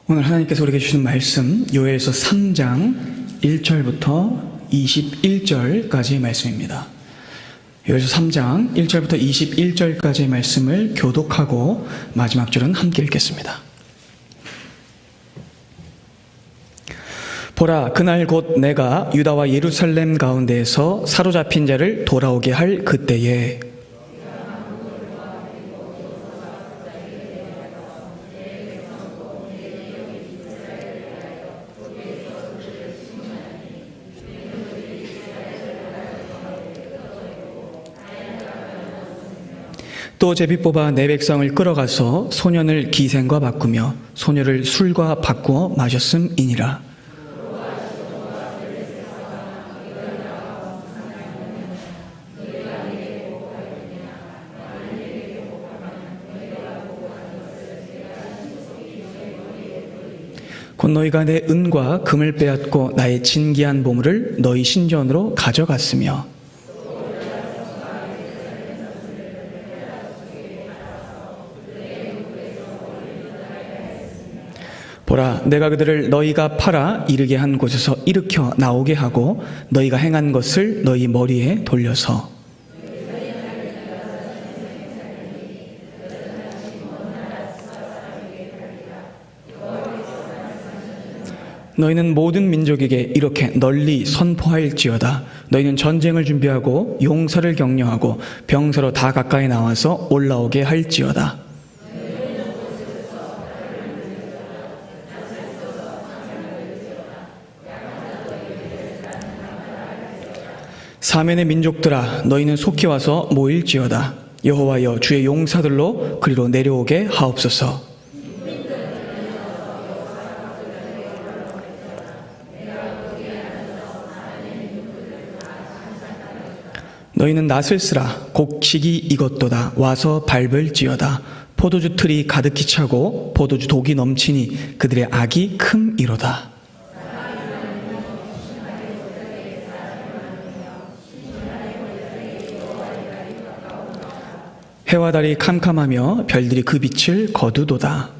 오늘 하나님께서 우리에게 주신 말씀 요엘서 3장 1절부터 21절까지의 말씀입니다. 요엘서 3장 1절부터 21절까지의 말씀을 교독하고 마지막 줄은 함께 읽겠습니다. 보라, 그날 곧 내가 유다와 예루살렘 가운데에서 사로잡힌 자를 돌아오게 할 그때에 또 제비 뽑아 내 백성을 끌어가서 소년을 기생과 바꾸며 소녀를 술과 바꾸어 마셨음이니라. 곧 너희가 내 은과 금을 빼앗고 나의 진귀한 보물을 너희 신전으로 가져갔으며 보라, 내가 그들을 너희가 팔아 이르게 한 곳에서 일으켜 나오게 하고 너희가 행한 것을 너희 머리에 돌려서 너희는 모든 민족에게 이렇게 널리 선포할지어다. 너희는 전쟁을 준비하고 용사를 격려하고 병사로 다 가까이 나와서 올라오게 할지어다. 사면의 민족들아, 너희는 속히 와서 모일지어다. 여호와여, 주의 용사들로 그리로 내려오게 하옵소서. 너희는 낫을 쓰라. 곡식이 익었도다. 와서 밟을지어다. 포도주 틀이 가득히 차고 포도주 독이 넘치니 그들의 악이 큼이로다. 해와 달이 캄캄하며 별들이 그 빛을 거두도다.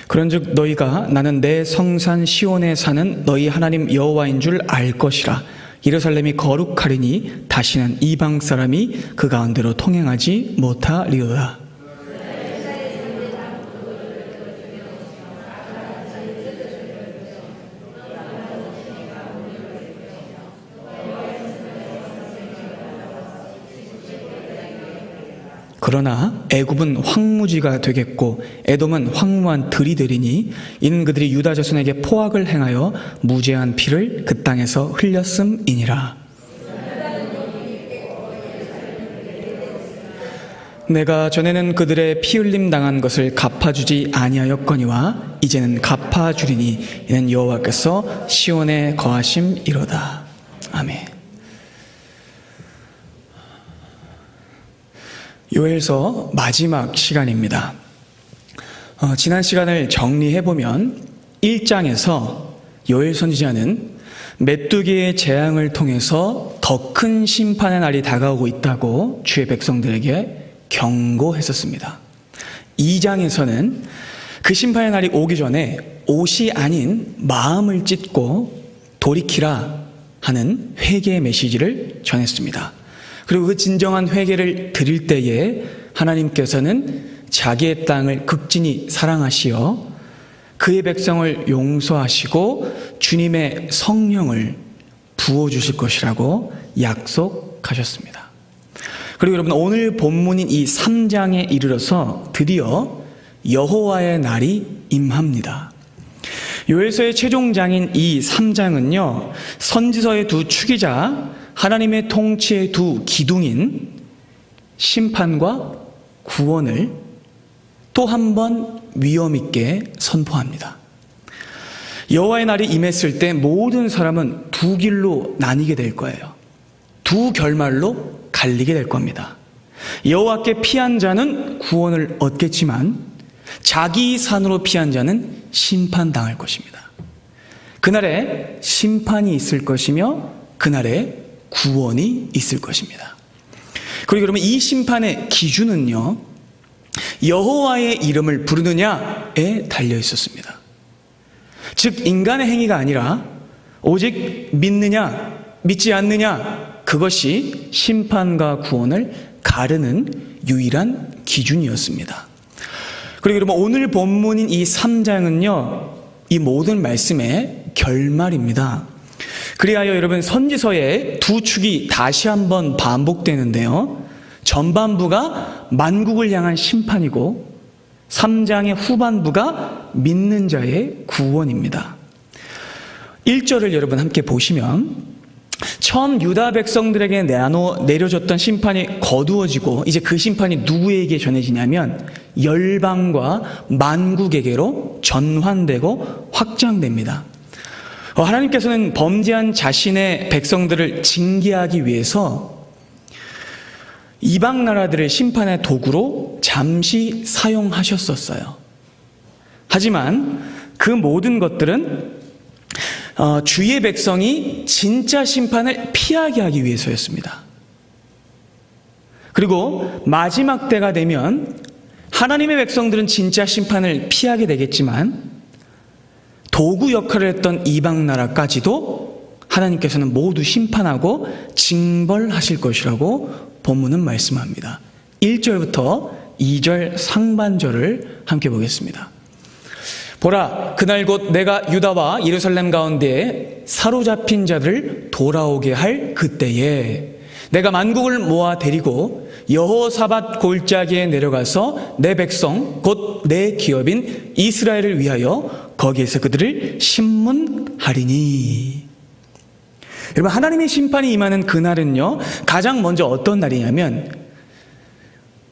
그런즉 너희가 나는 내 성산 시온에 사는 너희 하나님 여호와인 줄 알 것이라. 예루살렘이 거룩하리니 다시는 이방 사람이 그 가운데로 통행하지 못하리로다. 그러나 애굽은 황무지가 되겠고 에돔은 황무한 들이 되리니 이는 그들이 유다 자손에게 포악을 행하여 무죄한 피를 그 땅에서 흘렸음이니라. 내가 전에는 그들의 피 흘림 당한 것을 갚아주지 아니하였거니와 이제는 갚아주리니 이는 여호와께서 시온에 거하심이로다. 아멘. 요엘서 마지막 시간입니다. 지난 시간을 정리해보면 1장에서 요엘 선지자는 메뚜기의 재앙을 통해서 더 큰 심판의 날이 다가오고 있다고 주의 백성들에게 경고했었습니다. 2장에서는 그 심판의 날이 오기 전에 옷이 아닌 마음을 찢고 돌이키라 하는 회개의 메시지를 전했습니다. 그리고 그 진정한 회개를 드릴 때에 하나님께서는 자기의 땅을 극진히 사랑하시어 그의 백성을 용서하시고 주님의 성령을 부어주실 것이라고 약속하셨습니다. 그리고 여러분, 오늘 본문인 이 3장에 이르러서 드디어 여호와의 날이 임합니다. 요엘서의 최종장인 이 3장은요, 선지서의 두 축이자 하나님의 통치의 두 기둥인 심판과 구원을 또 한 번 위엄 있게 선포합니다. 여호와의 날이 임했을 때 모든 사람은 두 길로 나뉘게 될 거예요. 두 결말로 갈리게 될 겁니다. 여호와께 피한 자는 구원을 얻겠지만 자기 산으로 피한 자는 심판당할 것입니다. 그날에 심판이 있을 것이며 그날에 구원이 있을 것입니다. 그리고 여러분, 이 심판의 기준은요, 여호와의 이름을 부르느냐에 달려 있었습니다. 즉 인간의 행위가 아니라 오직 믿느냐 믿지 않느냐, 그것이 심판과 구원을 가르는 유일한 기준이었습니다. 그리고 여러분, 오늘 본문인 이 3장은요 이 모든 말씀의 결말입니다. 그리하여 여러분, 선지서의 두 축이 다시 한번 반복되는데요, 전반부가 만국을 향한 심판이고 3장의 후반부가 믿는 자의 구원입니다. 1절을 여러분 함께 보시면, 처음 유다 백성들에게 내려졌던 심판이 거두어지고 이제 그 심판이 누구에게 전해지냐면 열방과 만국에게로 전환되고 확장됩니다. 하나님께서는 범죄한 자신의 백성들을 징계하기 위해서 이방 나라들을 심판의 도구로 잠시 사용하셨었어요. 하지만 그 모든 것들은 주의 백성이 진짜 심판을 피하게 하기 위해서였습니다. 그리고 마지막 때가 되면 하나님의 백성들은 진짜 심판을 피하게 되겠지만 도구 역할을 했던 이방 나라까지도 하나님께서는 모두 심판하고 징벌하실 것이라고 본문은 말씀합니다. 1절부터 2절 상반절을 함께 보겠습니다. 보라, 그날 곧 내가 유다와 예루살렘 가운데에 사로잡힌 자들을 돌아오게 할 그때에 내가 만국을 모아 데리고 여호사밧 골짜기에 내려가서 내 백성 곧 내 기업인 이스라엘을 위하여 거기에서 그들을 심문하리니. 여러분, 하나님의 심판이 임하는 그날은요, 가장 먼저 어떤 날이냐면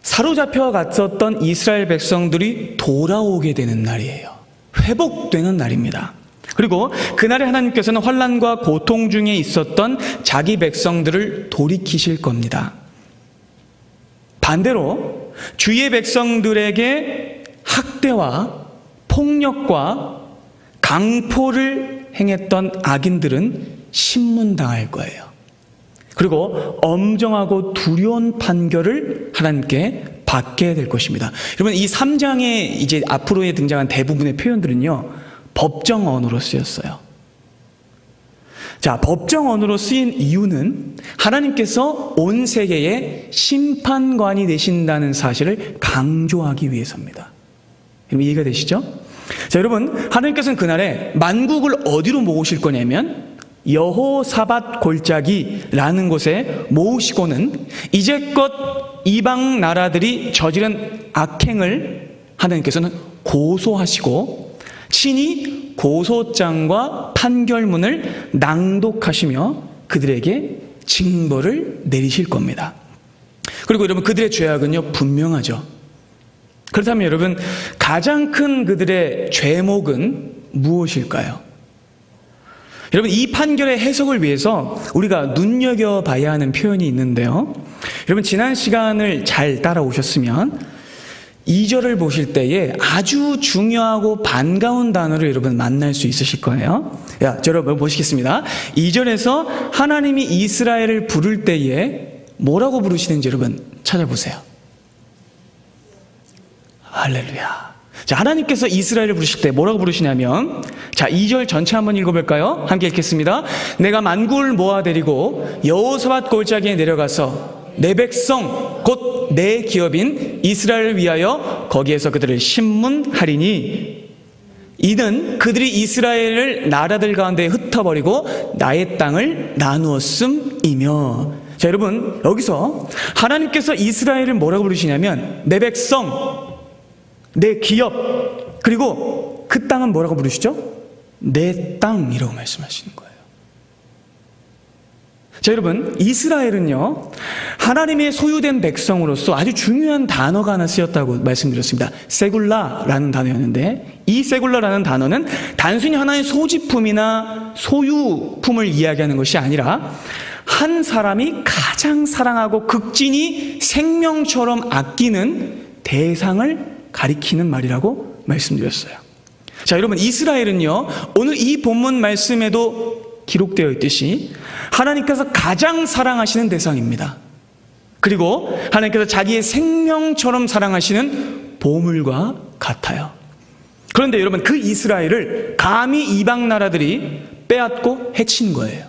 사로잡혀 갔었던 이스라엘 백성들이 돌아오게 되는 날이에요. 회복되는 날입니다. 그리고 그날에 하나님께서는 환난과 고통 중에 있었던 자기 백성들을 돌이키실 겁니다. 반대로 주의 백성들에게 학대와 폭력과 강포를 행했던 악인들은 신문당할 거예요. 그리고 엄정하고 두려운 판결을 하나님께 받게 될 것입니다. 여러분, 이 3장에 이제 앞으로에 등장한 대부분의 표현들은요, 법정 언어로 쓰였어요. 자, 법정 언어로 쓰인 이유는 하나님께서 온 세계의 심판관이 되신다는 사실을 강조하기 위해서입니다. 여러분, 이해가 되시죠? 자, 여러분, 하나님께서는 그날에 만국을 어디로 모으실 거냐면 여호사밧 골짜기라는 곳에 모으시고는 이제껏 이방 나라들이 저지른 악행을 하나님께서는 고소하시고 친히 고소장과 판결문을 낭독하시며 그들에게 징벌을 내리실 겁니다. 그리고 여러분, 그들의 죄악은요 분명하죠. 그렇다면 여러분, 가장 큰 그들의 죄목은 무엇일까요? 여러분, 이 판결의 해석을 위해서 우리가 눈여겨봐야 하는 표현이 있는데요, 여러분, 지난 시간을 잘 따라오셨으면 2절을 보실 때에 아주 중요하고 반가운 단어를 여러분 만날 수 있으실 거예요. 여러분 보시겠습니다. 2절에서 하나님이 이스라엘을 부를 때에 뭐라고 부르시는지 여러분 찾아보세요. 할렐루야. 자, 하나님께서 이스라엘을 부르실 때 뭐라고 부르시냐면, 자, 2절 전체 한번 읽어볼까요? 함께 읽겠습니다. 내가 만국을 모아 데리고 여호사밧 골짜기에 내려가서 내 백성 곧 내 기업인 이스라엘을 위하여 거기에서 그들을 심문하리니, 이는 그들이 이스라엘을 나라들 가운데 흩어버리고 나의 땅을 나누었음이며. 자, 여러분, 여기서 하나님께서 이스라엘을 뭐라고 부르시냐면 내 백성, 내 기업, 그리고 그 땅은 뭐라고 부르시죠? 내 땅이라고 말씀하시는 거예요. 자, 여러분, 이스라엘은요 하나님의 소유된 백성으로서 아주 중요한 단어가 하나 쓰였다고 말씀드렸습니다. 세굴라라는 단어였는데, 이 세굴라라는 단어는 단순히 하나의 소지품이나 소유품을 이야기하는 것이 아니라 한 사람이 가장 사랑하고 극진히 생명처럼 아끼는 대상을 가리키는 말이라고 말씀드렸어요. 자, 여러분, 이스라엘은요, 오늘 이 본문 말씀에도 기록되어 있듯이 하나님께서 가장 사랑하시는 대상입니다. 그리고 하나님께서 자기의 생명처럼 사랑하시는 보물과 같아요. 그런데 여러분, 그 이스라엘을 감히 이방 나라들이 빼앗고 해친 거예요.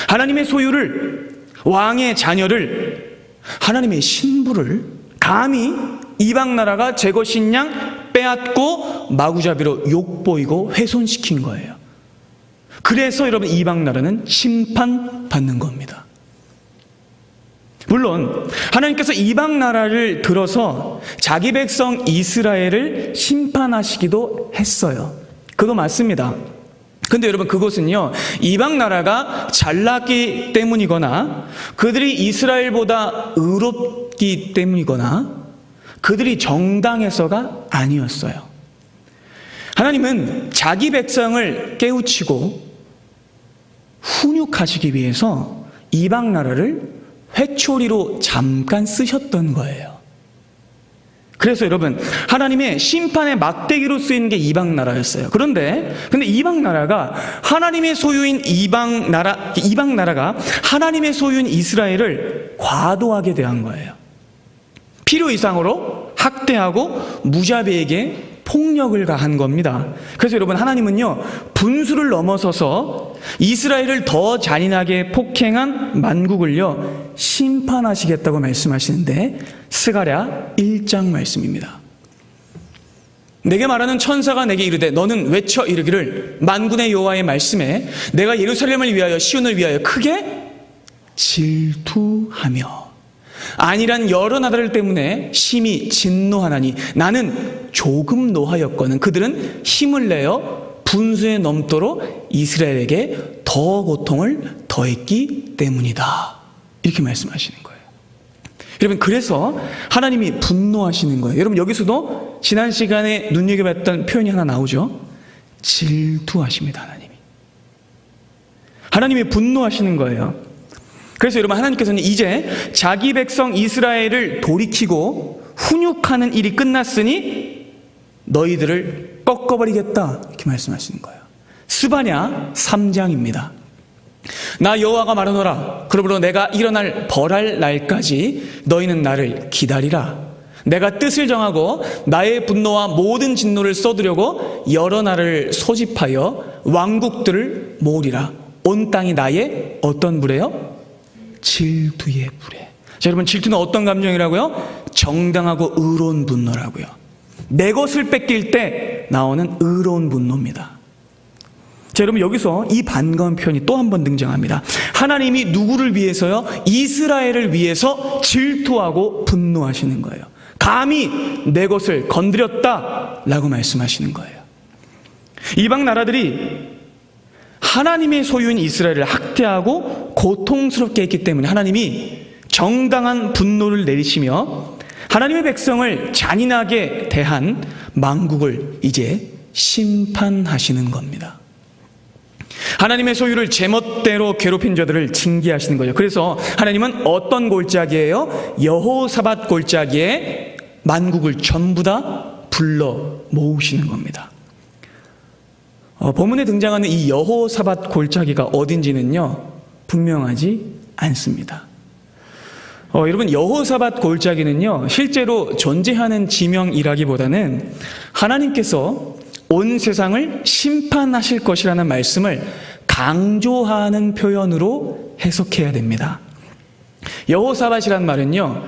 하나님의 소유를, 왕의 자녀를, 하나님의 신부를 감히 이방 나라가 제 것인 양 빼앗고 마구잡이로 욕보이고 훼손시킨 거예요. 그래서 여러분, 이방 나라는 심판받는 겁니다. 물론 하나님께서 이방 나라를 들어서 자기 백성 이스라엘을 심판하시기도 했어요. 그거 맞습니다. 근데 여러분, 그것은요, 이방 나라가 잘났기 때문이거나 그들이 이스라엘보다 의롭기 때문이거나 그들이 정당해서가 아니었어요. 하나님은 자기 백성을 깨우치고 훈육하시기 위해서 이방 나라를 회초리로 잠깐 쓰셨던 거예요. 그래서 여러분, 하나님의 심판의 막대기로 쓰이는 게 이방 나라였어요. 근데 이방 나라가 하나님의 소유인 이방 나라가 하나님의 소유인 이스라엘을 과도하게 대한 거예요. 필요 이상으로 학대하고 무자비에게 폭력을 가한 겁니다. 그래서 여러분, 하나님은요, 분수를 넘어서서 이스라엘을 더 잔인하게 폭행한 만국을요, 심판하시겠다고 말씀하시는데 스가랴 1장 말씀입니다. 내게 말하는 천사가 내게 이르되 너는 외쳐 이르기를 만군의 여호와의 말씀에 내가 예루살렘을 위하여 시온을 위하여 크게 질투하며 안일한 여러 나라들 때문에 심히 진노하나니 나는 조금 노하였거늘 그들은 힘을 내어 분수에 넘도록 이스라엘에게 더 고통을 더했기 때문이다. 이렇게 말씀하시는 거예요. 여러분, 그래서 하나님이 분노하시는 거예요. 여러분, 여기서도 지난 시간에 눈여겨봤던 표현이 하나 나오죠. 질투하십니다. 하나님이 분노하시는 거예요. 그래서 여러분, 하나님께서는 이제 자기 백성 이스라엘을 돌이키고 훈육하는 일이 끝났으니 너희들을 꺾어버리겠다, 이렇게 말씀하시는 거예요. 스바냐 3장입니다. 나 여호와가 말하노라. 그러므로 내가 일어날 벌할 날까지 너희는 나를 기다리라. 내가 뜻을 정하고 나의 분노와 모든 진노를 쏟으려고 여러 나라를 소집하여 왕국들을 모으리라. 온 땅이 나의 어떤 불이에요? 질투의 불에. 자, 여러분, 질투는 어떤 감정이라고요? 정당하고 의로운 분노라고요. 내 것을 뺏길 때 나오는 의로운 분노입니다. 자, 여러분, 여기서 이 반가운 표현이 또 한 번 등장합니다. 하나님이 누구를 위해서요? 이스라엘을 위해서 질투하고 분노하시는 거예요. 감히 내 것을 건드렸다라고 말씀하시는 거예요. 이방 나라들이 하나님의 소유인 이스라엘을 학대하고 고통스럽게 했기 때문에 하나님이 정당한 분노를 내리시며 하나님의 백성을 잔인하게 대한 만국을 이제 심판하시는 겁니다. 하나님의 소유를 제멋대로 괴롭힌 자들을 징계하시는 거죠. 그래서 하나님은 어떤 골짜기예요? 여호사밧 골짜기에 만국을 전부 다 불러 모으시는 겁니다. 본문에 등장하는 이 여호사밧 골짜기가 어딘지는요, 분명하지 않습니다. 여러분, 여호사밧 골짜기는요, 실제로 존재하는 지명이라기보다는 하나님께서 온 세상을 심판하실 것이라는 말씀을 강조하는 표현으로 해석해야 됩니다. 여호사밧이란 말은요,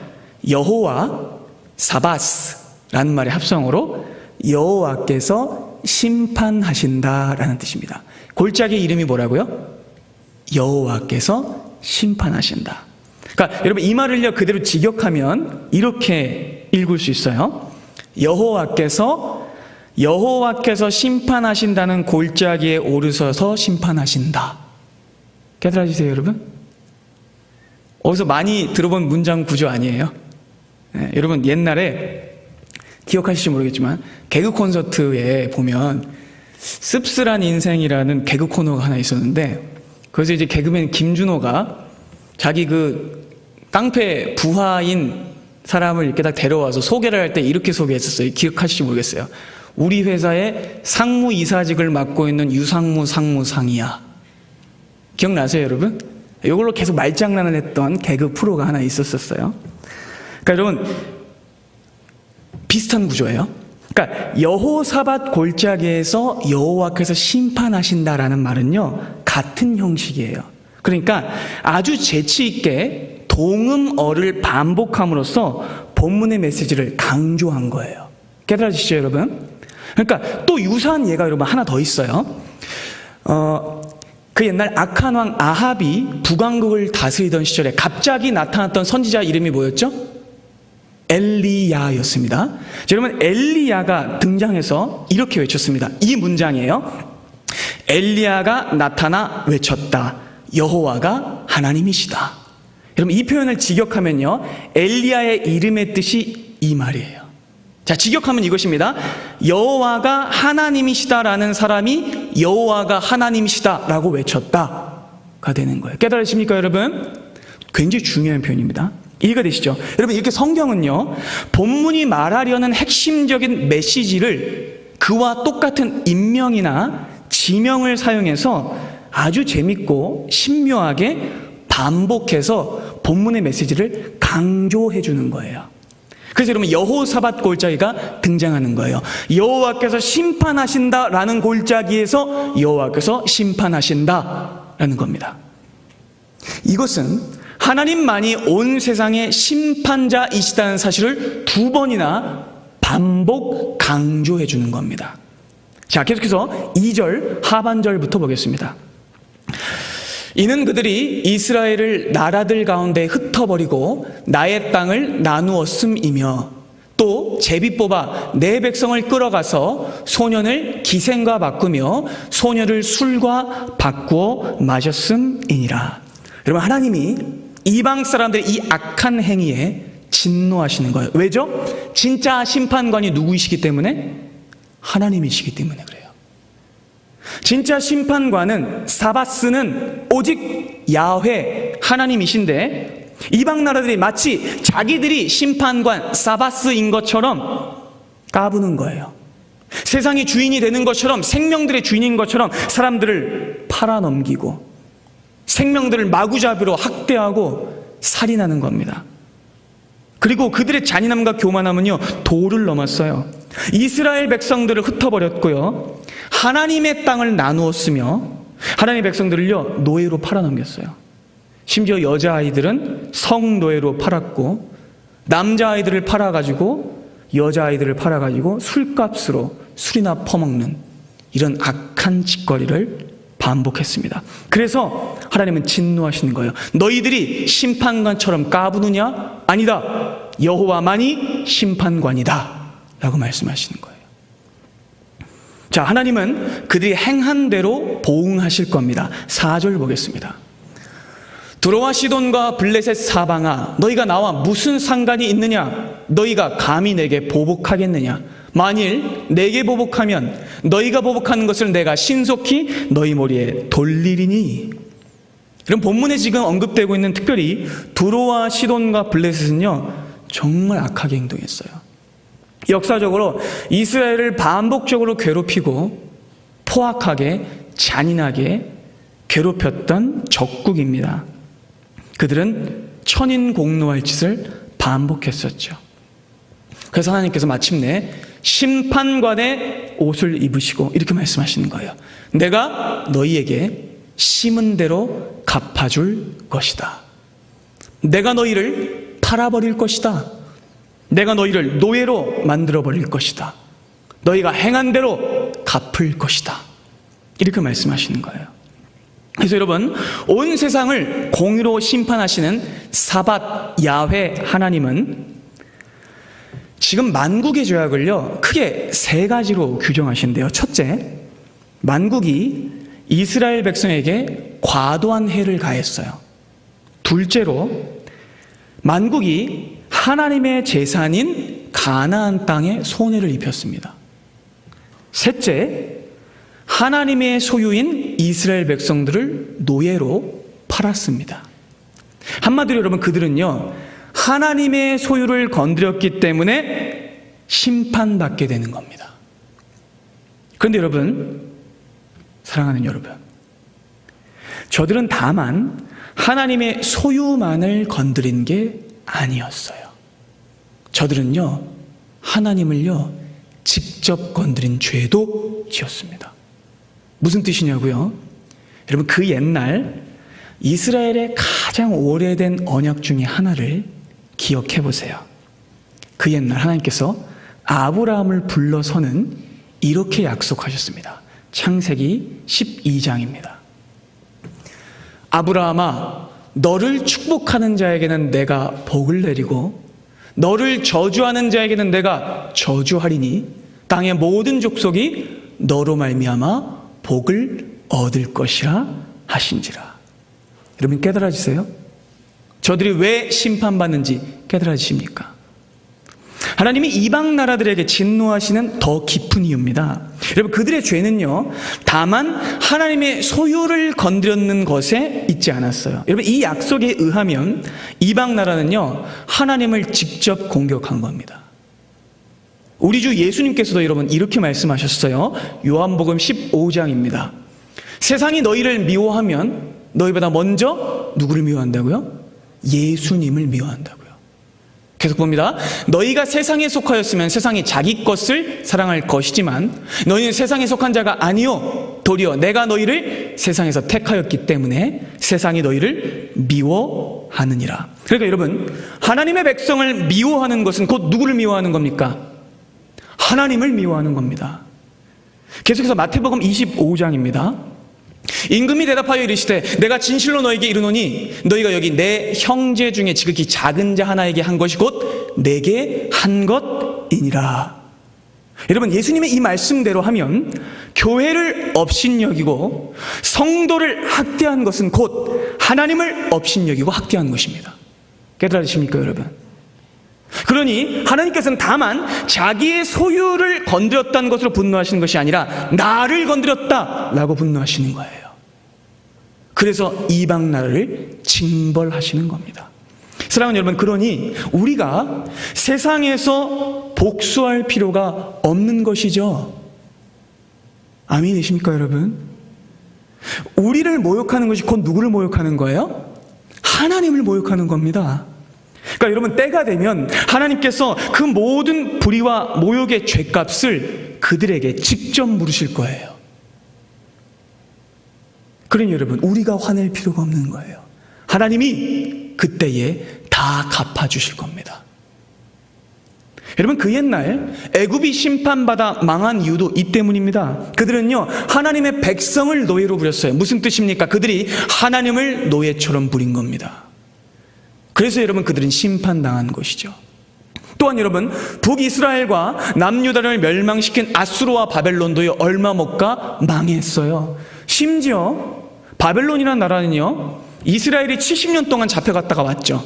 여호와 사바스라는 말의 합성어로 여호와께서 심판하신다라는 뜻입니다. 골짜기 이름이 뭐라고요? 여호와께서 심판하신다. 그러니까 여러분, 이 말을요 그대로 직역하면 이렇게 읽을 수 있어요. 여호와께서 심판하신다는 골짜기에 오르셔서 심판하신다. 깨달아지세요, 여러분? 어디서 많이 들어본 문장 구조 아니에요? 네, 여러분, 옛날에 기억하실지 모르겠지만 개그 콘서트에 보면 씁쓸한 인생이라는 개그 코너가 하나 있었는데, 그래서 이제 개그맨 김준호가 자기 그 깡패 부하인 사람을 이렇게 딱 데려와서 소개를 할 때 이렇게 소개했었어요. 기억하실지 모르겠어요. 우리 회사의 상무이사직을 맡고 있는 유상무 상무상이야. 기억나세요, 여러분? 이걸로 계속 말장난을 했던 개그 프로가 하나 있었어요. 그러니까 여러분, 비슷한 구조예요. 그러니까 여호사밧 골짜기에서 여호와께서 심판하신다라는 말은요, 같은 형식이에요. 그러니까 아주 재치 있게 동음어를 반복함으로써 본문의 메시지를 강조한 거예요. 깨달아지시죠, 여러분? 그러니까 또 유사한 예가 여러분 하나 더 있어요. 그 옛날 악한 왕 아합이 북왕국을 다스리던 시절에 갑자기 나타났던 선지자 이름이 뭐였죠? 엘리야였습니다. 여러분, 엘리야가 등장해서 이렇게 외쳤습니다. 이 문장이에요. 엘리야가 나타나 외쳤다. 여호와가 하나님이시다. 여러분, 이 표현을 직역하면요, 엘리야의 이름의 뜻이 이 말이에요. 자, 직역하면 이것입니다. 여호와가 하나님이시다라는 사람이 여호와가 하나님이시다라고 외쳤다가 되는 거예요. 깨달으십니까, 여러분? 굉장히 중요한 표현입니다. 이해가 되시죠? 여러분, 이렇게 성경은요, 본문이 말하려는 핵심적인 메시지를 그와 똑같은 인명이나 지명을 사용해서 아주 재밌고 신묘하게 반복해서 본문의 메시지를 강조해 주는 거예요. 그래서 여러분, 여호사밧 골짜기가 등장하는 거예요. 여호와께서 심판하신다라는 골짜기에서 여호와께서 심판하신다라는 겁니다. 이것은 하나님만이 온 세상의 심판자이시다는 사실을 2번이나 반복 강조해 주는 겁니다. 자, 계속해서 2절 하반절부터 보겠습니다. 이는 그들이 이스라엘을 나라들 가운데 흩어버리고 나의 땅을 나누었음이며 또 제비 뽑아 내 백성을 끌어가서 소년을 기생과 바꾸며 소녀를 술과 바꾸어 마셨음이니라. 여러분, 하나님이 이방 사람들의 이 악한 행위에 진노하시는 거예요. 왜죠? 진짜 심판관이 누구이시기 때문에? 하나님이시기 때문에 그래요. 진짜 심판관은, 사바스는 오직 야훼 하나님이신데, 이방 나라들이 마치 자기들이 심판관 사바스인 것처럼 까부는 거예요. 세상의 주인이 되는 것처럼, 생명들의 주인인 것처럼 사람들을 팔아넘기고 생명들을 마구잡이로 학대하고 살인하는 겁니다. 그리고 그들의 잔인함과 교만함은요, 도를 넘었어요. 이스라엘 백성들을 흩어버렸고요, 하나님의 땅을 나누었으며 하나님의 백성들을요, 노예로 팔아넘겼어요. 심지어 여자아이들은 성노예로 팔았고, 남자아이들을 팔아가지고, 여자아이들을 팔아가지고 술값으로 술이나 퍼먹는 이런 악한 짓거리를 반복했습니다. 그래서 하나님은 진노하시는 거예요. 너희들이 심판관처럼 까부느냐? 아니다. 여호와만이 심판관이다 라고 말씀하시는 거예요. 자, 하나님은 그들이 행한 대로 보응하실 겁니다. 4절 보겠습니다. 두로와 시돈과 블레셋 사방아, 너희가 나와 무슨 상관이 있느냐? 너희가 감히 내게 보복하겠느냐? 만일 내게 보복하면 너희가 보복하는 것을 내가 신속히 너희 머리에 돌리리니. 이런 본문에 지금 언급되고 있는 특별히 두로와 시돈과 블레셋은요, 정말 악하게 행동했어요. 역사적으로 이스라엘을 반복적으로 괴롭히고 포악하게 잔인하게 괴롭혔던 적국입니다. 그들은 천인공노할 짓을 반복했었죠. 그래서 하나님께서 마침내 심판관의 옷을 입으시고 이렇게 말씀하시는 거예요. 내가 너희에게 심은 대로 갚아줄 것이다. 내가 너희를 팔아버릴 것이다. 내가 너희를 노예로 만들어버릴 것이다. 너희가 행한 대로 갚을 것이다. 이렇게 말씀하시는 거예요. 그래서 여러분, 온 세상을 공의로 심판하시는 사밧 야훼 하나님은 지금 만국의 죄악을요, 크게 3가지로 규정하신대요. 첫째, 만국이 이스라엘 백성에게 과도한 해를 가했어요. 둘째로, 만국이 하나님의 재산인 가나안 땅에 손해를 입혔습니다. 셋째, 하나님의 소유인 이스라엘 백성들을 노예로 팔았습니다. 한마디로 여러분, 그들은요, 하나님의 소유를 건드렸기 때문에 심판받게 되는 겁니다. 그런데 여러분, 사랑하는 여러분, 저들은 다만 하나님의 소유만을 건드린 게 아니었어요. 저들은요, 하나님을요, 직접 건드린 죄도 지었습니다. 무슨 뜻이냐고요? 여러분, 그 옛날 이스라엘의 가장 오래된 언약 중에 하나를 기억해 보세요. 그 옛날 하나님께서 아브라함을 불러서는 이렇게 약속하셨습니다. 창세기 12장입니다. 아브라함아, 너를 축복하는 자에게는 내가 복을 내리고 너를 저주하는 자에게는 내가 저주하리니 땅의 모든 족속이 너로 말미암아 복을 얻을 것이라 하신지라. 여러분 깨달아지세요? 저들이 왜 심판받는지 깨달아지십니까? 하나님이 이방 나라들에게 진노하시는 더 깊은 이유입니다. 여러분, 그들의 죄는요, 다만 하나님의 소유를 건드렸는 것에 있지 않았어요. 여러분, 이 약속에 의하면 이방 나라는요, 하나님을 직접 공격한 겁니다. 우리 주 예수님께서도 여러분 이렇게 말씀하셨어요. 요한복음 15장입니다. 세상이 너희를 미워하면 너희보다 먼저 누구를 미워한다고요? 예수님을 미워한다고요. 계속 봅니다. 너희가 세상에 속하였으면 세상이 자기 것을 사랑할 것이지만 너희는 세상에 속한 자가 아니요 도리어 내가 너희를 세상에서 택하였기 때문에 세상이 너희를 미워하느니라. 그러니까 여러분, 하나님의 백성을 미워하는 것은 곧 누구를 미워하는 겁니까? 하나님을 미워하는 겁니다. 계속해서 마태복음 25장입니다. 임금이 대답하여 이르시되 내가 진실로 너에게 이르노니 너희가 여기 내 형제 중에 지극히 작은 자 하나에게 한 것이 곧 내게 한 것이니라. 여러분, 예수님의 이 말씀대로 하면 교회를 업신여기고 성도를 학대한 것은 곧 하나님을 업신여기고 학대한 것입니다. 깨달으십니까 여러분? 그러니 하나님께서는 다만 자기의 소유를 건드렸다는 것으로 분노하시는 것이 아니라 나를 건드렸다라고 분노하시는 거예요. 그래서 이방 나라를 징벌하시는 겁니다. 사랑하는 여러분, 그러니 우리가 세상에서 복수할 필요가 없는 것이죠. 아멘이십니까 여러분? 우리를 모욕하는 것이 곧 누구를 모욕하는 거예요? 하나님을 모욕하는 겁니다. 그러니까 여러분, 때가 되면 하나님께서 그 모든 불의와 모욕의 죄값을 그들에게 직접 물으실 거예요. 그러니 여러분, 우리가 화낼 필요가 없는 거예요. 하나님이 그때에 다 갚아주실 겁니다. 여러분, 그 옛날 애굽이 심판받아 망한 이유도 이 때문입니다. 그들은요, 하나님의 백성을 노예로 부렸어요. 무슨 뜻입니까? 그들이 하나님을 노예처럼 부린 겁니다. 그래서 여러분, 그들은 심판당한 것이죠. 또한 여러분, 북이스라엘과 남유다를 멸망시킨 아수르와 바벨론도 얼마 못 가 망했어요. 심지어 바벨론이라는 나라는요, 이스라엘이 70년 동안 잡혀갔다가 왔죠.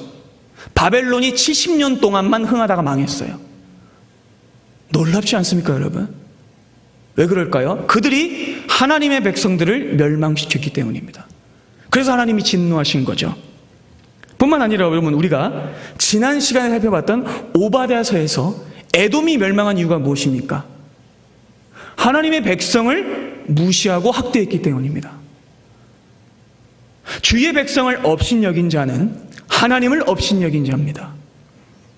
바벨론이 70년 동안만 흥하다가 망했어요. 놀랍지 않습니까 여러분? 왜 그럴까요? 그들이 하나님의 백성들을 멸망시켰기 때문입니다. 그래서 하나님이 진노하신 거죠. 뿐만 아니라 여러분, 우리가 지난 시간에 살펴봤던 오바댜서에서 에돔이 멸망한 이유가 무엇입니까? 하나님의 백성을 무시하고 학대했기 때문입니다. 주의 백성을 업신여긴 자는 하나님을 업신여긴 자입니다.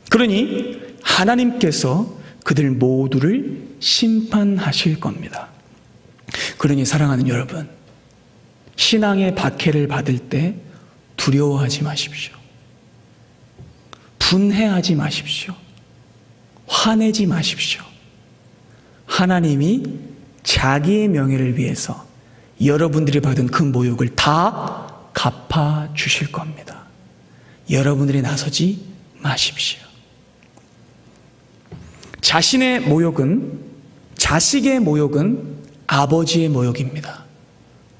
그러니 하나님께서 그들 모두를 심판하실 겁니다. 그러니 사랑하는 여러분, 신앙의 박해를 받을 때 두려워하지 마십시오. 분해하지 마십시오. 화내지 마십시오. 하나님이 자기의 명예를 위해서 여러분들이 받은 그 모욕을 다 갚아주실 겁니다. 여러분들이 나서지 마십시오. 자신의 모욕은, 자식의 모욕은 아버지의 모욕입니다.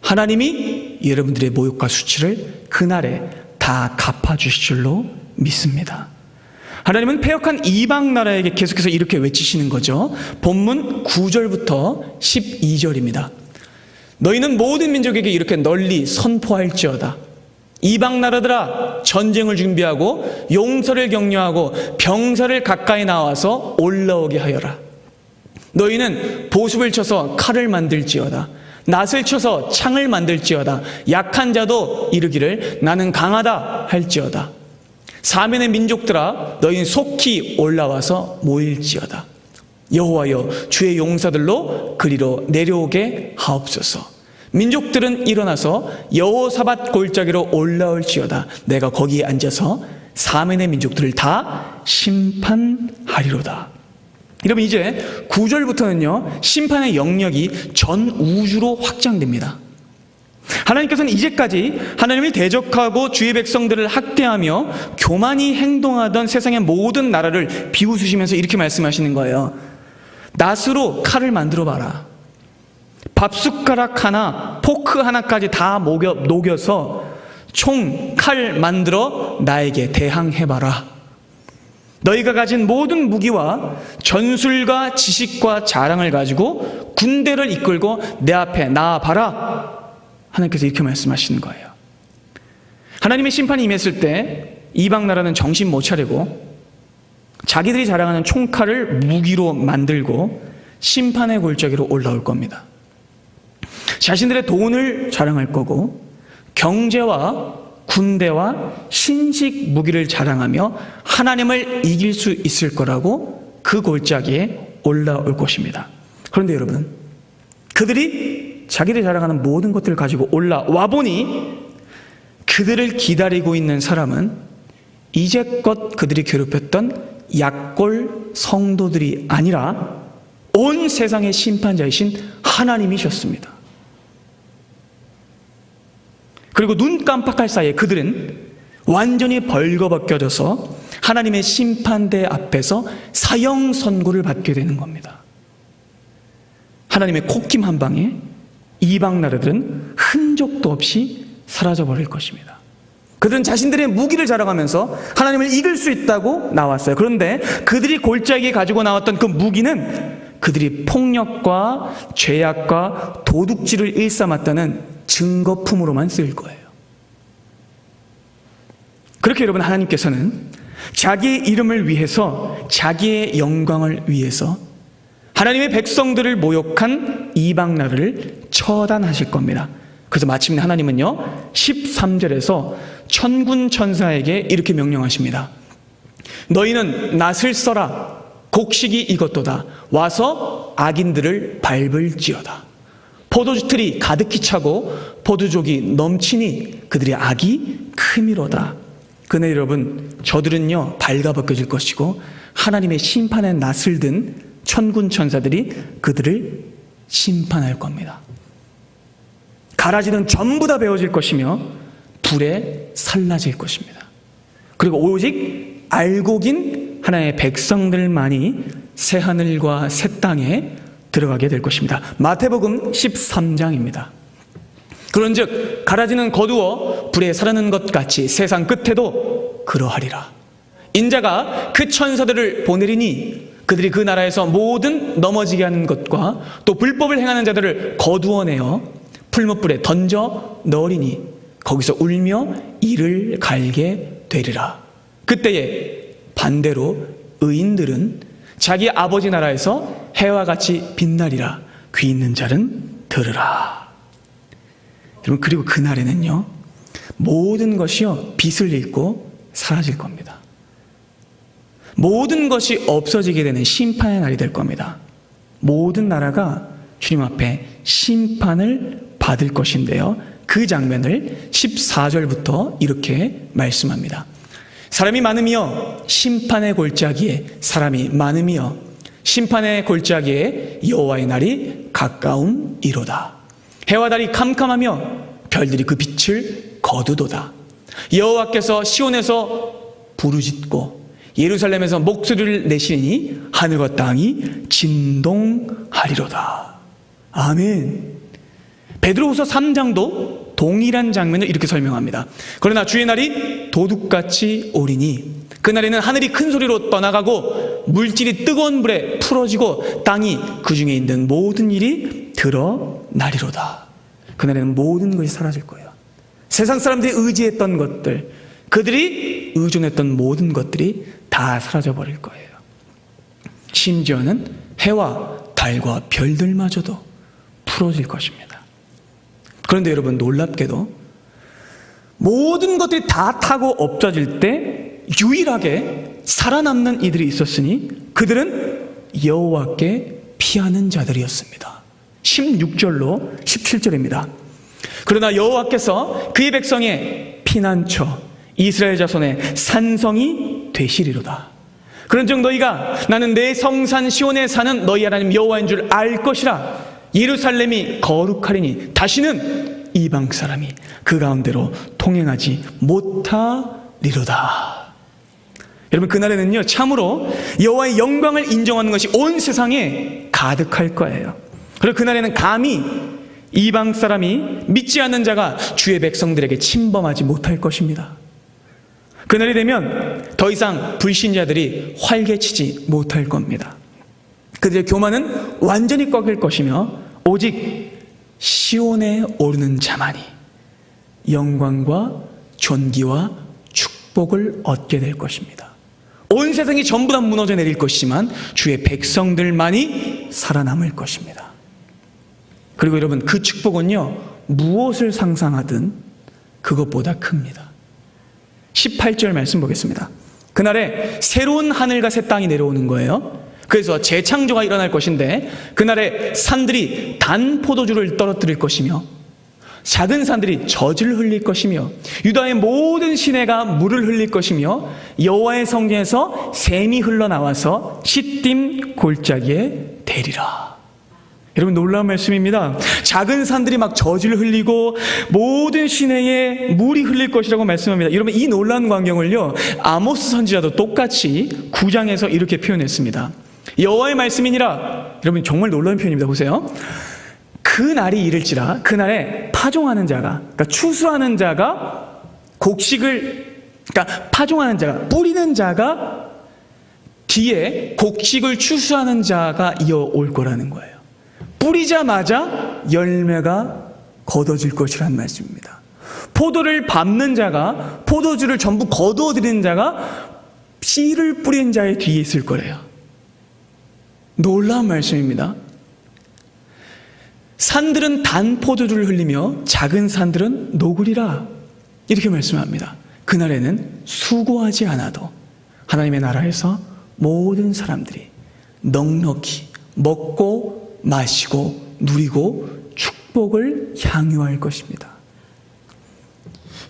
하나님이 여러분들의 모욕과 수치를 그날에 다 갚아주실 줄로 믿습니다. 하나님은 패역한 이방 나라에게 계속해서 이렇게 외치시는 거죠. 본문 9절부터 12절입니다. 너희는 모든 민족에게 이렇게 널리 선포할지어다. 이방 나라들아, 전쟁을 준비하고 용서를 격려하고 병사를 가까이 나와서 올라오게 하여라. 너희는 보습을 쳐서 칼을 만들지어다. 낫을 쳐서 창을 만들지어다. 약한 자도 이르기를 나는 강하다 할지어다. 사면의 민족들아 너희는 속히 올라와서 모일지어다. 여호와여 주의 용사들로 그리로 내려오게 하옵소서. 민족들은 일어나서 여호사밧 골짜기로 올라올지어다. 내가 거기에 앉아서 사면의 민족들을 다 심판하리로다. 여러분, 이제 9절부터는요 심판의 영역이 전 우주로 확장됩니다. 하나님께서는 이제까지 하나님을 대적하고 주의 백성들을 학대하며 교만히 행동하던 세상의 모든 나라를 비웃으시면서 이렇게 말씀하시는 거예요. 낫으로 칼을 만들어 봐라. 밥숟가락 하나, 포크 하나까지 다 녹여서 총, 칼 만들어 나에게 대항해봐라. 너희가 가진 모든 무기와 전술과 지식과 자랑을 가지고 군대를 이끌고 내 앞에 나아봐라. 하나님께서 이렇게 말씀하시는 거예요. 하나님의 심판이 임했을 때 이방 나라는 정신 못 차리고 자기들이 자랑하는 총칼을 무기로 만들고 심판의 골짜기로 올라올 겁니다. 자신들의 돈을 자랑할 거고 경제와 군대와 신식 무기를 자랑하며 하나님을 이길 수 있을 거라고 그 골짜기에 올라올 것입니다. 그런데 여러분, 그들이 자기들이 자랑하는 모든 것들을 가지고 올라와 보니 그들을 기다리고 있는 사람은 이제껏 그들이 괴롭혔던 약골 성도들이 아니라 온 세상의 심판자이신 하나님이셨습니다. 그리고 눈 깜빡할 사이에 그들은 완전히 벌거벗겨져서 하나님의 심판대 앞에서 사형 선고를 받게 되는 겁니다. 하나님의 콧김 한 방에 이방 나라들은 흔적도 없이 사라져버릴 것입니다. 그들은 자신들의 무기를 자랑하면서 하나님을 이길 수 있다고 나왔어요. 그런데 그들이 골짜기에 가지고 나왔던 그 무기는 그들이 폭력과 죄악과 도둑질을 일삼았다는 증거품으로만 쓰일 거예요. 그렇게 여러분, 하나님께서는 자기의 이름을 위해서, 자기의 영광을 위해서 하나님의 백성들을 모욕한 이방 나라를 처단하실 겁니다. 그래서 마침내 하나님은요 13절에서 천군 천사에게 이렇게 명령하십니다. 너희는 낫을 써라. 곡식이 익었도다. 와서 악인들을 밟을지어다. 포도주틀이 가득히 차고 포도족이 넘치니 그들의 악이 크미로다. 그네 여러분, 저들은요 발가벗겨질 것이고 하나님의 심판의 낫을 든 천군 천사들이 그들을 심판할 겁니다. 가라지는 전부 다 베어질 것이며 불에 살라질 것입니다. 그리고 오직 알곡인 하나님의 백성들만이 새하늘과 새 땅에 들어가게 될 것입니다. 마태복음 13장입니다. 그런즉 가라지는 거두어 불에 사르는 것 같이 세상 끝에도 그러하리라. 인자가 그 천사들을 보내리니 그들이 그 나라에서 모든 넘어지게 하는 것과 또 불법을 행하는 자들을 거두어내어 풀무불에 던져 넣으리니 거기서 울며 이를 갈게 되리라. 그때에 반대로 의인들은 자기 아버지 나라에서 해와 같이 빛나리라. 귀 있는 자는 들으라. 여러분, 그리고 그날에는요 모든 것이요 빛을 잃고 사라질 겁니다. 모든 것이 없어지게 되는 심판의 날이 될 겁니다. 모든 나라가 주님 앞에 심판을 받을 것인데요, 그 장면을 14절부터 이렇게 말씀합니다. 사람이 많으며 심판의 골짜기에 사람이 많으며 심판의 골짜기에 여호와의 날이 가까움이로다. 해와 달이 캄캄하며 별들이 그 빛을 거두도다. 여호와께서 시온에서 부르짖고 예루살렘에서 목소리를 내시니 하늘과 땅이 진동하리로다. 아멘. 베드로후서 3장도 동일한 장면을 이렇게 설명합니다. 그러나 주의 날이 도둑같이 오리니 그날에는 하늘이 큰 소리로 떠나가고 물질이 뜨거운 불에 풀어지고 땅이 그 중에 있는 모든 일이 드러나리로다. 그날에는 모든 것이 사라질 거예요. 세상 사람들이 의지했던 것들, 그들이 의존했던 모든 것들이 다 사라져 버릴 거예요. 심지어는 해와 달과 별들마저도 풀어질 것입니다. 그런데 여러분, 놀랍게도 모든 것들이 다 타고 없어질 때 유일하게 살아남는 이들이 있었으니 그들은 여호와께 피하는 자들이었습니다. 16절로 17절입니다. 그러나 여호와께서 그의 백성의 피난처 이스라엘 자손의 산성이 되시리로다. 그런즉 너희가 나는 내 성산 시온에 사는 너희 하나님 여호와인 줄 알 것이라. 예루살렘이 거룩하리니 다시는 이방 사람이 그 가운데로 통행하지 못하리로다. 여러분, 그날에는요 참으로 여호와의 영광을 인정하는 것이 온 세상에 가득할 거예요. 그리고 그날에는 감히 이방 사람이 믿지 않는 자가 주의 백성들에게 침범하지 못할 것입니다. 그날이 되면 더 이상 불신자들이 활개치지 못할 겁니다. 그들의 교만은 완전히 꺾일 것이며 오직 시온에 오르는 자만이 영광과 존귀와 축복을 얻게 될 것입니다. 온 세상이 전부 다 무너져 내릴 것이지만 주의 백성들만이 살아남을 것입니다. 그리고 여러분, 그 축복은요 무엇을 상상하든 그것보다 큽니다. 18절 말씀 보겠습니다. 그날에 새로운 하늘과 새 땅이 내려오는 거예요. 그래서 재창조가 일어날 것인데 그날에 산들이 단 포도주를 떨어뜨릴 것이며 작은 산들이 젖을 흘릴 것이며 유다의 모든 시내가 물을 흘릴 것이며 여호와의 성전에서 샘이 흘러나와서 시딤 골짜기에 대리라. 여러분, 놀라운 말씀입니다. 작은 산들이 막 젖을 흘리고 모든 시내에 물이 흘릴 것이라고 말씀합니다. 여러분, 이 놀라운 광경을요 아모스 선지자도 똑같이 9장에서 이렇게 표현했습니다. 여호와의 말씀이니라. 여러분, 정말 놀라운 표현입니다. 보세요. 그 날이 이를지라. 그날에 파종하는 자가, 그러니까 추수하는 자가 그러니까 파종하는 자가, 뿌리는 자가 뒤에 곡식을 추수하는 자가 이어올 거라는 거예요. 뿌리자마자 열매가 걷어질 것이라는 말씀입니다. 포도를 밟는 자가, 포도주를 전부 거두어들이는 자가 씨를 뿌린 자의 뒤에 있을 거래요. 놀라운 말씀입니다. 산들은 단 포도주를 흘리며 작은 산들은 녹으리라. 이렇게 말씀합니다. 그날에는 수고하지 않아도 하나님의 나라에서 모든 사람들이 넉넉히 먹고 마시고 누리고 축복을 향유할 것입니다.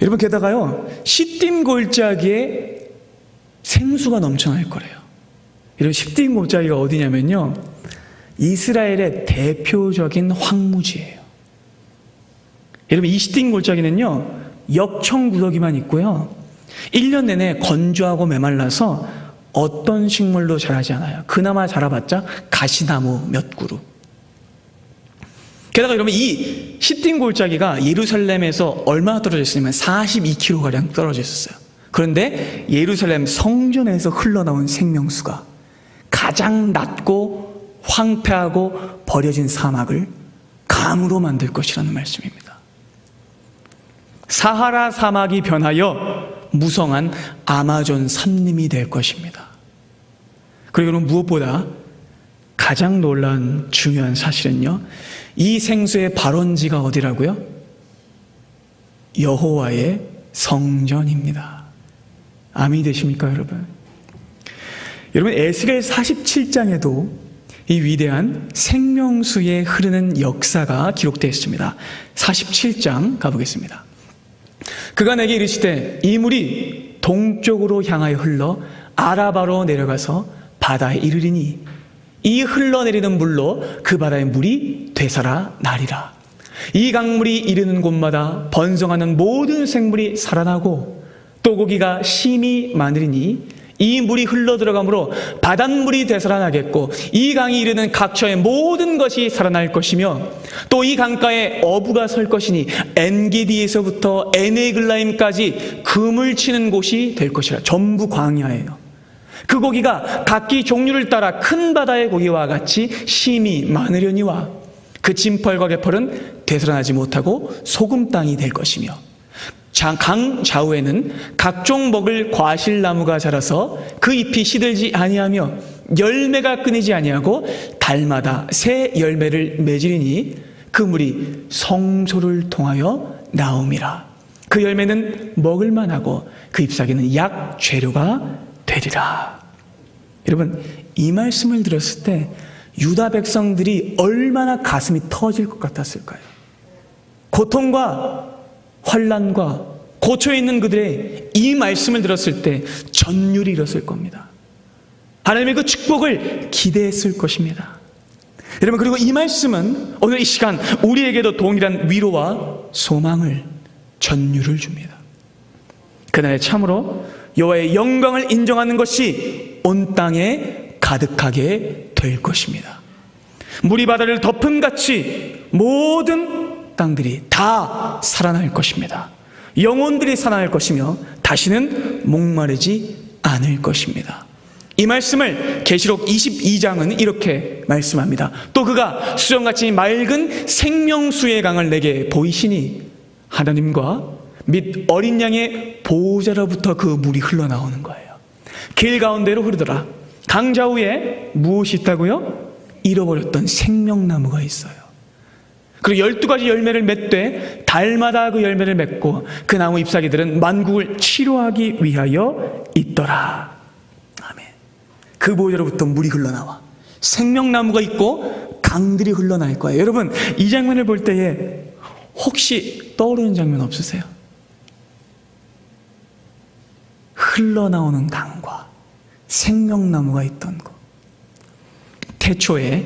여러분, 게다가요 시딤 골짜기에 생수가 넘쳐날 거래요. 여러분, 시딤 골짜기가 어디냐면요 이스라엘의 대표적인 황무지예요. 여러분, 이 시딤 골짜기는요 역청구더기만 있고요 1년 내내 건조하고 메말라서 어떤 식물도 자라지 않아요. 그나마 자라봤자 가시나무 몇 그루. 게다가 여러분, 이 시딤 골짜기가 예루살렘에서 얼마나 떨어져 있으냐면 42km가량 떨어져 있었어요. 그런데 예루살렘 성전에서 흘러나온 생명수가 가장 낮고 황폐하고 버려진 사막을 강으로 만들 것이라는 말씀입니다. 사하라 사막이 변하여 무성한 아마존 산림이 될 것입니다. 그리고 여러분, 무엇보다 가장 놀라운 중요한 사실은요 이 생수의 발원지가 어디라고요? 여호와의 성전입니다. 아멘이 되십니까, 여러분? 여러분, 에스겔 47장에도 이 위대한 생명수에 흐르는 역사가 기록되어 있습니다. 47장 가보겠습니다. 그가 내게 이르시되 이 물이 동쪽으로 향하여 흘러 아라바로 내려가서 바다에 이르리니 이 흘러내리는 물로 그 바다의 물이 되살아 나리라. 이 강물이 이르는 곳마다 번성하는 모든 생물이 살아나고 또 고기가 심히 많으리니 이 물이 흘러들어가므로 바닷물이 되살아나겠고 이 강이 이르는 각처의 모든 것이 살아날 것이며 또 이 강가에 어부가 설 것이니 엔게디에서부터 에네글라임까지 금을 치는 곳이 될 것이라. 전부 광야예요. 그 고기가 각기 종류를 따라 큰 바다의 고기와 같이 심히 많으려니와 그 진펄과 개펄은 되살아나지 못하고 소금 땅이 될 것이며 강 좌우에는 각종 먹을 과실나무가 자라서 그 잎이 시들지 아니하며 열매가 끊이지 아니하고 달마다 새 열매를 맺으리니 그 물이 성소를 통하여 나옴이라. 그 열매는 먹을 만하고 그 잎사귀는 약 재료가 되리라. 여러분, 이 말씀을 들었을 때 유다 백성들이 얼마나 가슴이 터질 것 같았을까요? 고통과 환난과 고초에 있는 그들의 이 말씀을 들었을 때 전율이 일었을 겁니다. 하나님의 그 축복을 기대했을 것입니다. 여러분, 그리고 이 말씀은 오늘 이 시간 우리에게도 동일한 위로와 소망을, 전율을 줍니다. 그날에 참으로 여호와의 영광을 인정하는 것이 온 땅에 가득하게 될 것입니다. 물이 바다를 덮은 같이 모든 땅들이 다 살아날 것입니다. 영혼들이 살아날 것이며 다시는 목마르지 않을 것입니다. 이 말씀을 계시록 22장은 이렇게 말씀합니다. 또 그가 수정같이 맑은 생명수의 강을 내게 보이시니 하나님과 및 어린 양의 보호자로부터 그 물이 흘러나오는 거예요. 길 가운데로 흐르더라. 강 좌우에 무엇이 있다고요? 잃어버렸던 생명나무가 있어요. 그리고 12가지 열매를 맺되 달마다 그 열매를 맺고 그 나무 잎사귀들은 만국을 치료하기 위하여 있더라. 아멘. 그 보호자로부터 물이 흘러나와 생명나무가 있고 강들이 흘러날 거예요. 여러분, 이 장면을 볼 때에 혹시 떠오르는 장면 없으세요? 흘러나오는 강과 생명나무가 있던 곳. 태초에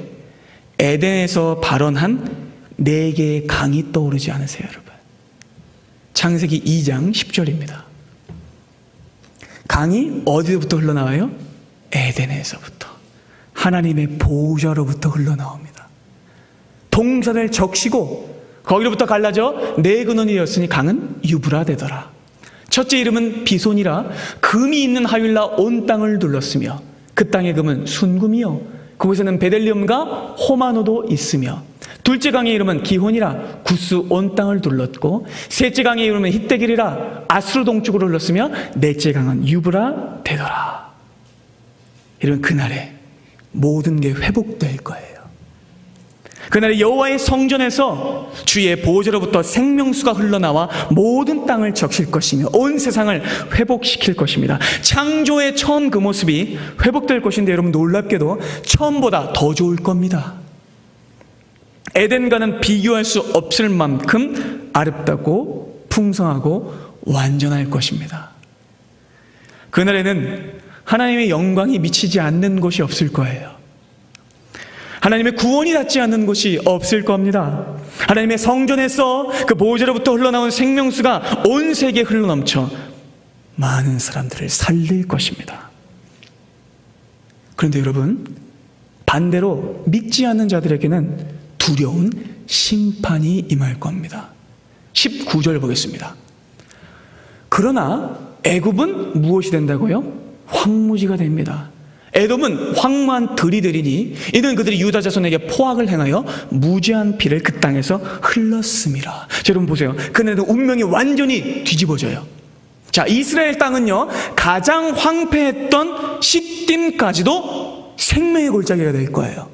에덴에서 발원한 4개의 강이 떠오르지 않으세요, 여러분? 창세기 2장 10절입니다. 강이 어디로부터 흘러나와요? 에덴에서부터. 하나님의 보호자로부터 흘러나옵니다. 동산을 적시고 거기로부터 갈라져 4근원이었으니 강은 유브라 되더라. 첫째 이름은 비손이라 금이 있는 하윌라 온 땅을 둘렀으며 그 땅의 금은 순금이요 그곳에는 베델리엄과 호마노도 있으며 둘째 강의 이름은 기혼이라 구스 온 땅을 둘렀고 셋째 강의 이름은 히데길이라 아수르 동쪽으로 흘렀으며 넷째 강은 유브라 되더라. 이런 그날에 모든 게 회복될 거예요. 그날에 여호와의 성전에서 주의 보호자로부터 생명수가 흘러나와 모든 땅을 적실 것이며 온 세상을 회복시킬 것입니다. 창조의 처음 그 모습이 회복될 것인데 여러분, 놀랍게도 처음보다 더 좋을 겁니다. 에덴과는 비교할 수 없을 만큼 아름답고 풍성하고 완전할 것입니다. 그날에는 하나님의 영광이 미치지 않는 곳이 없을 거예요. 하나님의 구원이 닿지 않는 곳이 없을 겁니다. 하나님의 성전에서 그 보호자로부터 흘러나온 생명수가 온 세계에 흘러넘쳐 많은 사람들을 살릴 것입니다. 그런데 여러분, 반대로 믿지 않는 자들에게는 두려운 심판이 임할 겁니다. 19절 보겠습니다. 그러나 애굽은 무엇이 된다고요? 황무지가 됩니다. 에돔은 황무한 들이 되리니 이는 그들이 유다 자손에게 포악을 행하여 무지한 피를 그 땅에서 흘렀음이라. 여러분 보세요. 그날은 운명이 완전히 뒤집어져요. 자, 이스라엘 땅은요, 가장 황폐했던 시딤까지도 생명의 골짜기가 될 거예요.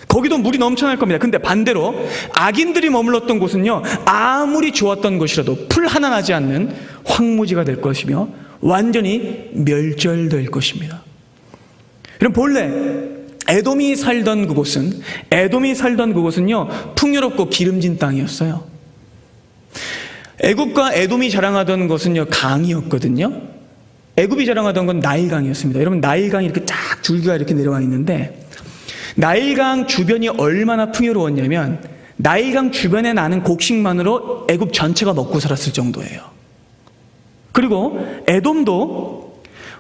거기도 물이 넘쳐날 겁니다. 근데 반대로 악인들이 머물렀던 곳은요, 아무리 좋았던 곳이라도 풀 하나 나지 않는 황무지가 될 것이며 완전히 멸절될 것입니다. 그럼 본래 에돔이 살던 그곳은요, 풍요롭고 기름진 땅이었어요. 애굽과 에돔이 자랑하던 것은요, 강이었거든요. 애굽이 자랑하던 건 나일강이었습니다. 여러분, 나일강이 이렇게 쫙 줄기가 이렇게 내려와 있는데 나일강 주변이 얼마나 풍요로웠냐면 나일강 주변에 나는 곡식만으로 애굽 전체가 먹고 살았을 정도예요. 그리고 에돔도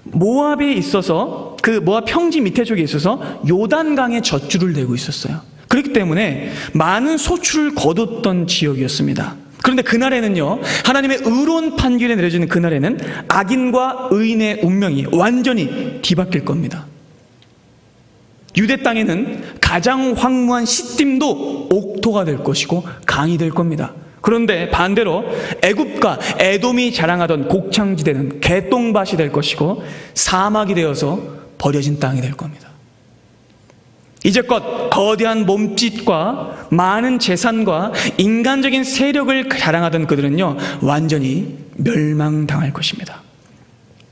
모압에 있어서 그 모압 평지 밑에 쪽에 있어서 요단강의 젖줄을 대고 있었어요. 그렇기 때문에 많은 소출을 거뒀던 지역이었습니다. 그런데 그날에는요, 하나님의 의로운 판결이 내려지는 그날에는 악인과 의인의 운명이 완전히 뒤바뀔 겁니다. 유대 땅에는 가장 황무한 시딤도 옥토가 될 것이고 강이 될 겁니다. 그런데 반대로 애굽과 에돔이 자랑하던 곡창지대는 개똥밭이 될 것이고 사막이 되어서 버려진 땅이 될 겁니다. 이제껏 거대한 몸짓과 많은 재산과 인간적인 세력을 자랑하던 그들은요, 완전히 멸망당할 것입니다.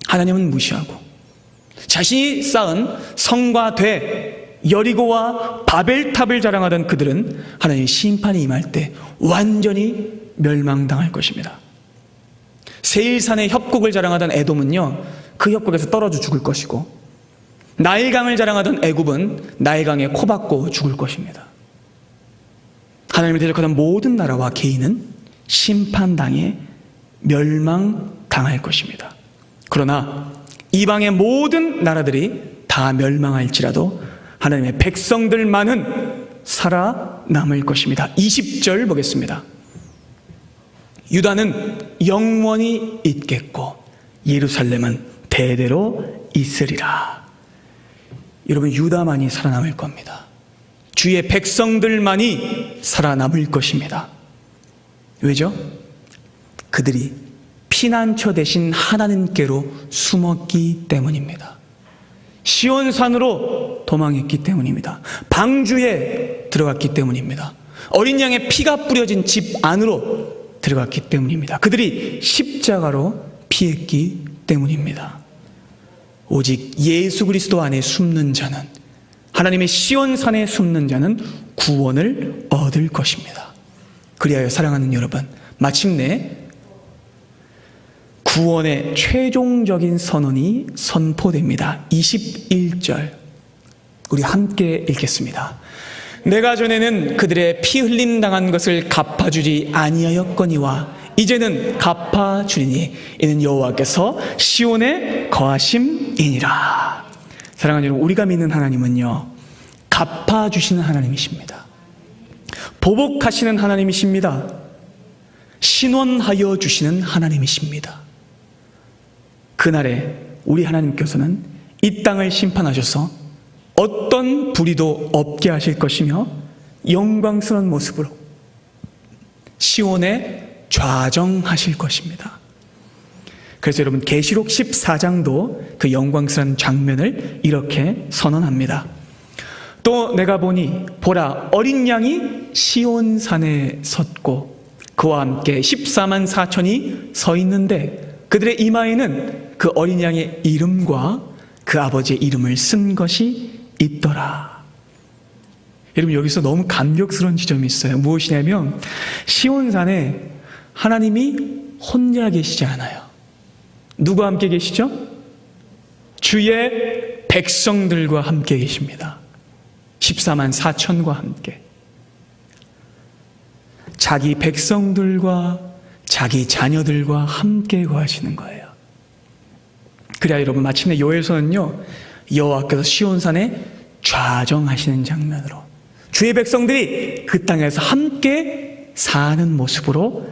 하나님은 무시하고 자신이 쌓은 성과 되 여리고와 바벨탑을 자랑하던 그들은 하나님의 심판이 임할 때 완전히 멸망당할 것입니다. 세일산의 협곡을 자랑하던 에돔은요, 그 협곡에서 떨어져 죽을 것이고, 나일강을 자랑하던 애굽은 나일강에 코박고 죽을 것입니다. 하나님을 대적하던 모든 나라와 개인은 심판당해 멸망당할 것입니다. 그러나 이방의 모든 나라들이 다 멸망할지라도 하나님의 백성들만은 살아남을 것입니다. 20절 보겠습니다. 유다는 영원히 있겠고 예루살렘은 대대로 있으리라. 여러분, 유다만이 살아남을 겁니다. 주의 백성들만이 살아남을 것입니다. 왜죠? 그들이 피난처 대신 하나님께로 숨었기 때문입니다. 시온산으로 도망했기 때문입니다. 방주에 들어갔기 때문입니다. 어린 양의 피가 뿌려진 집 안으로 들어갔기 때문입니다. 그들이 십자가로 피했기 때문입니다. 오직 예수 그리스도 안에 숨는 자는, 하나님의 시온산에 숨는 자는 구원을 얻을 것입니다. 그리하여 사랑하는 여러분, 마침내 구원의 최종적인 선언이 선포됩니다. 21절 우리 함께 읽겠습니다. 내가 전에는 그들의 피 흘림 당한 것을 갚아주지 아니하였거니와 이제는 갚아주리니 이는 여호와께서 시온에 거하심이니라. 사랑하는 여러분, 우리가 믿는 하나님은요, 갚아주시는 하나님이십니다. 보복하시는 하나님이십니다. 신원하여 주시는 하나님이십니다. 그날에 우리 하나님께서는 이 땅을 심판하셔서 어떤 불의도 없게 하실 것이며 영광스러운 모습으로 시온에 좌정하실 것입니다. 그래서 여러분, 계시록 14장도 그 영광스러운 장면을 이렇게 선언합니다. 또 내가 보니 보라, 어린 양이 시온산에 섰고 그와 함께 14만 4천이 서 있는데 그들의 이마에는 그 어린 양의 이름과 그 아버지의 이름을 쓴 것이 있더라. 여러분, 여기서 너무 감격스러운 지점이 있어요. 무엇이냐면 시온산에 하나님이 혼자 계시지 않아요. 누구와 함께 계시죠? 주의 백성들과 함께 계십니다. 14만 4천과 함께. 자기 백성들과 자기 자녀들과 함께 거하시는 거예요. 그래야 여러분, 마침내 요엘서는요, 여호와께서 시온산에 좌정하시는 장면으로 주의 백성들이 그 땅에서 함께 사는 모습으로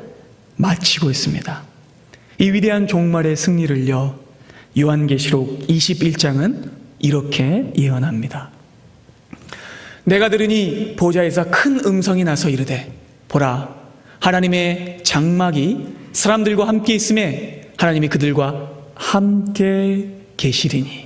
마치고 있습니다. 이 위대한 종말의 승리를요, 요한계시록 21장은 이렇게 예언합니다. 내가 들으니 보좌에서 큰 음성이 나서 이르되 보라, 하나님의 장막이 사람들과 함께 있음에 하나님이 그들과 함께 계시리니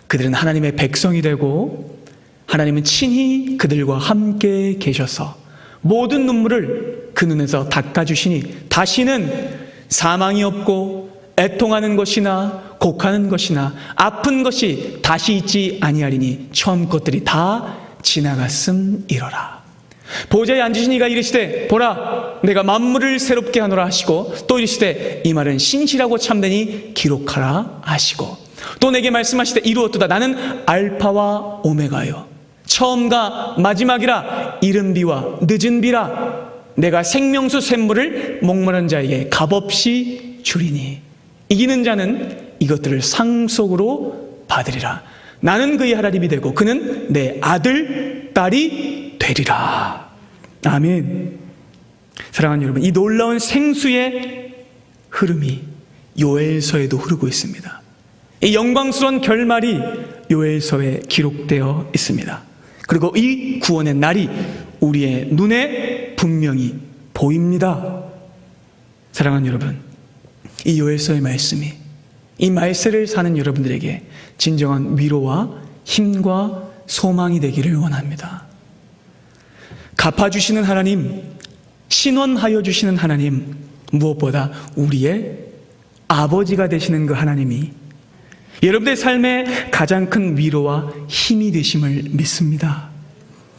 그들은 하나님의 백성이 되고 하나님은 친히 그들과 함께 계셔서 모든 눈물을 그 눈에서 닦아주시니 다시는 사망이 없고 애통하는 것이나 곡하는 것이나 아픈 것이 다시 있지 아니하리니 처음 것들이 다 지나갔음이로라. 보좌에 앉으신 이가 이르시되 보라, 내가 만물을 새롭게 하노라 하시고 또 이르시되 이 말은 신실하고 참되니 기록하라 하시고 또 내게 말씀하시되 이루었도다. 나는 알파와 오메가요, 처음과 마지막이라. 이른 비와 늦은 비라. 내가 생명수 샘물을 목마른 자에게 값없이 주리니 이기는 자는 이것들을 상속으로 받으리라. 나는 그의 하나님이 되고 그는 내 아들, 딸이 되리라. 아멘. 사랑하는 여러분, 이 놀라운 생수의 흐름이 요엘서에도 흐르고 있습니다. 이 영광스러운 결말이 요엘서에 기록되어 있습니다. 그리고 이 구원의 날이 우리의 눈에 분명히 보입니다. 사랑하는 여러분, 이 요엘서의 말씀이 이 말세를 사는 여러분들에게 진정한 위로와 힘과 소망이 되기를 원합니다. 갚아주시는 하나님, 신원하여 주시는 하나님, 무엇보다 우리의 아버지가 되시는 그 하나님이 여러분들의 삶에 가장 큰 위로와 힘이 되심을 믿습니다.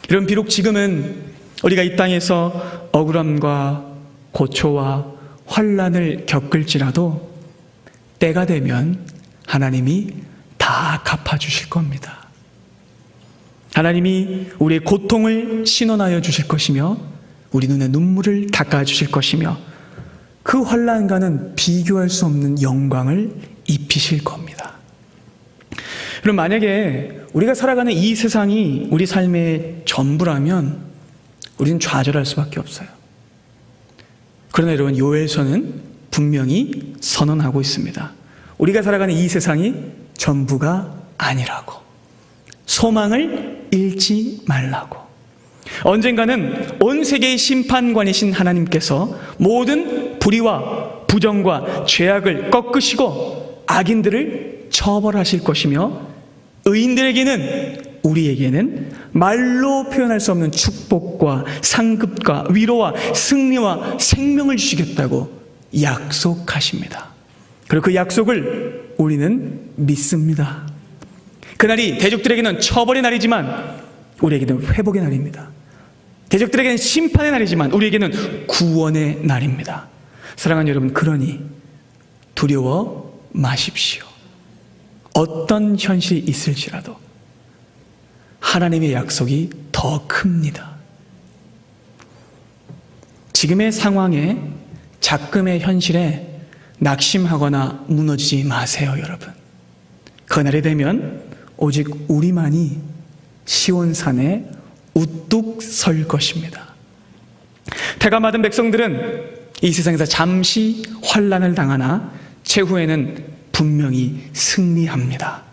여러분, 비록 지금은 우리가 이 땅에서 억울함과 고초와 환난을 겪을지라도 때가 되면 하나님이 다 갚아주실 겁니다. 하나님이 우리의 고통을 신원하여 주실 것이며 우리 눈의 눈물을 닦아주실 것이며 그 환난과는 비교할 수 없는 영광을 입히실 겁니다. 그럼 만약에 우리가 살아가는 이 세상이 우리 삶의 전부라면 우리는 좌절할 수밖에 없어요. 그러나 여러분, 요엘서는 분명히 선언하고 있습니다. 우리가 살아가는 이 세상이 전부가 아니라고, 소망을 잃지 말라고. 언젠가는 온 세계의 심판관이신 하나님께서 모든 불의와 부정과 죄악을 꺾으시고 악인들을 처벌하실 것이며 의인들에게는, 우리에게는 말로 표현할 수 없는 축복과 상급과 위로와 승리와 생명을 주시겠다고 약속하십니다. 그리고 그 약속을 우리는 믿습니다. 그날이 대적들에게는 처벌의 날이지만 우리에게는 회복의 날입니다. 대적들에게는 심판의 날이지만 우리에게는 구원의 날입니다. 사랑하는 여러분, 그러니 두려워 마십시오. 어떤 현실이 있을지라도 하나님의 약속이 더 큽니다. 지금의 상황에, 작금의 현실에 낙심하거나 무너지지 마세요, 여러분. 그날이 되면 오직 우리만이 시온산에 우뚝 설 것입니다. 태가 받은 백성들은 이 세상에서 잠시 환난을 당하나 최후에는 분명히 승리합니다.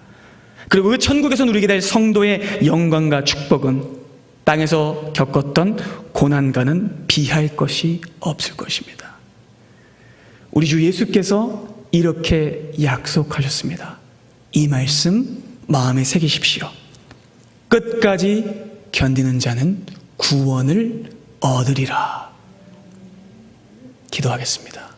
그리고 그 천국에서 누리게 될 성도의 영광과 축복은 땅에서 겪었던 고난과는 비할 것이 없을 것입니다. 우리 주 예수께서 이렇게 약속하셨습니다. 이 말씀 마음에 새기십시오. 끝까지 견디는 자는 구원을 얻으리라. 기도하겠습니다.